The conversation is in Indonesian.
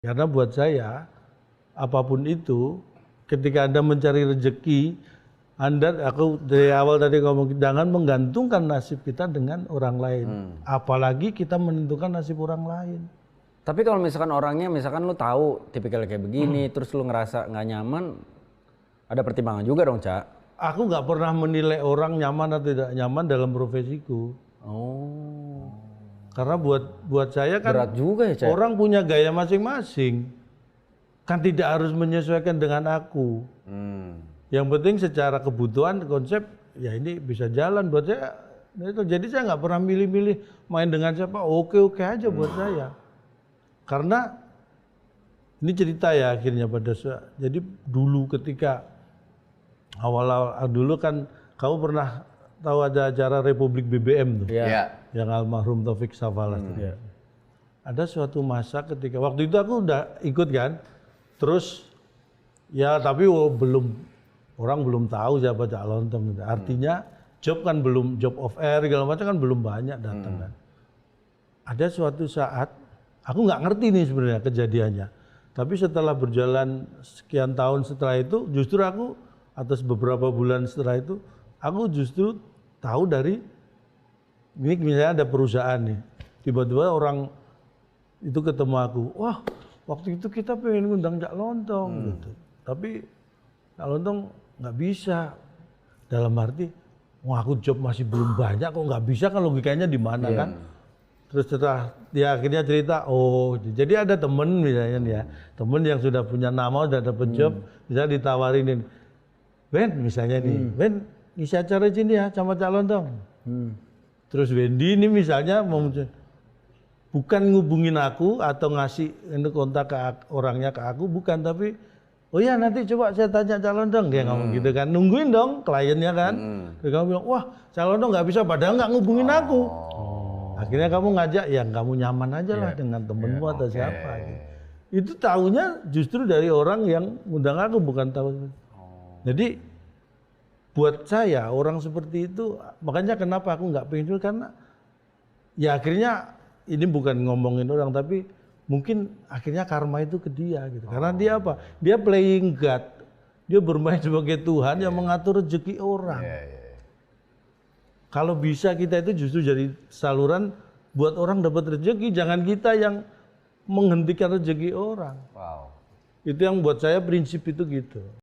Karena buat saya, apapun itu, ketika Anda mencari rezeki, aku dari awal tadi ngomong, jangan menggantungkan nasib kita dengan orang lain. Apalagi kita menentukan nasib orang lain. Tapi kalau misalkan orangnya, misalkan lu tahu tipikal kayak begini, terus lu ngerasa nggak nyaman, ada pertimbangan juga dong, Cak. Aku nggak pernah menilai orang nyaman atau tidak nyaman dalam profesiku. Oh. Karena buat saya kan Berat juga ya, Cak. orang punya gaya masing-masing. Kan tidak harus menyesuaikan dengan aku. Yang penting secara kebutuhan, konsep, ya ini bisa jalan buat saya. Jadi saya nggak pernah milih-milih main dengan siapa, oke-oke aja buat saya. Karena ini cerita ya akhirnya pada saat, jadi dulu ketika awal-awal dulu kan kamu pernah tahu ada acara Republik BBM tuh, yang almarhum Taufik Safalas. Ada suatu masa ketika waktu itu aku udah ikut kan, terus ya tapi orang belum tahu siapa Cak Lontong. Artinya job kan belum, job of air segala macam kan belum banyak datang kan. Ada suatu saat aku nggak ngerti nih sebenarnya kejadiannya, tapi setelah berjalan sekian tahun setelah itu, justru aku atas beberapa bulan setelah itu, aku justru tahu dari ini misalnya ada perusahaan nih, tiba-tiba orang itu ketemu aku, wah waktu itu kita pengen ngundang Cak Lontong gitu, tapi Cak Lontong nggak bisa, dalam arti, wah aku job masih belum banyak kok nggak bisa, kan logikanya di mana kan? Terus setelah dia akhirnya cerita, oh jadi ada temen misalnya nih ya, temen yang sudah punya nama, udah dapet job, misalnya ditawarin, Ben misalnya nih, Ben ngisi acara sini ya sama Cak Lontong. Terus Wendy ini misalnya mau bukan ngubungin aku atau ngasih kontak ke orangnya ke aku, bukan, tapi oh ya nanti coba saya tanya Cak Lontong, dia ngomong gitu kan, nungguin dong kliennya kan. Terus kamu bilang, wah Cak Lontong nggak bisa, padahal nggak ngubungin aku. Akhirnya kamu ngajak yang kamu nyaman aja lah dengan temenmu atau siapa. Gitu. Itu tahunya justru dari orang yang ngundang aku, bukan tahu. Jadi buat saya orang seperti itu, makanya kenapa aku nggak pengen, karena ya akhirnya ini bukan ngomongin orang, tapi mungkin akhirnya karma itu ke dia gitu. Karena dia apa? Dia playing God, dia bermain sebagai Tuhan yang mengatur rezeki orang. Kalau bisa kita itu justru jadi saluran buat orang dapat rezeki, jangan kita yang menghentikan rezeki orang. Itu yang buat saya prinsip itu gitu.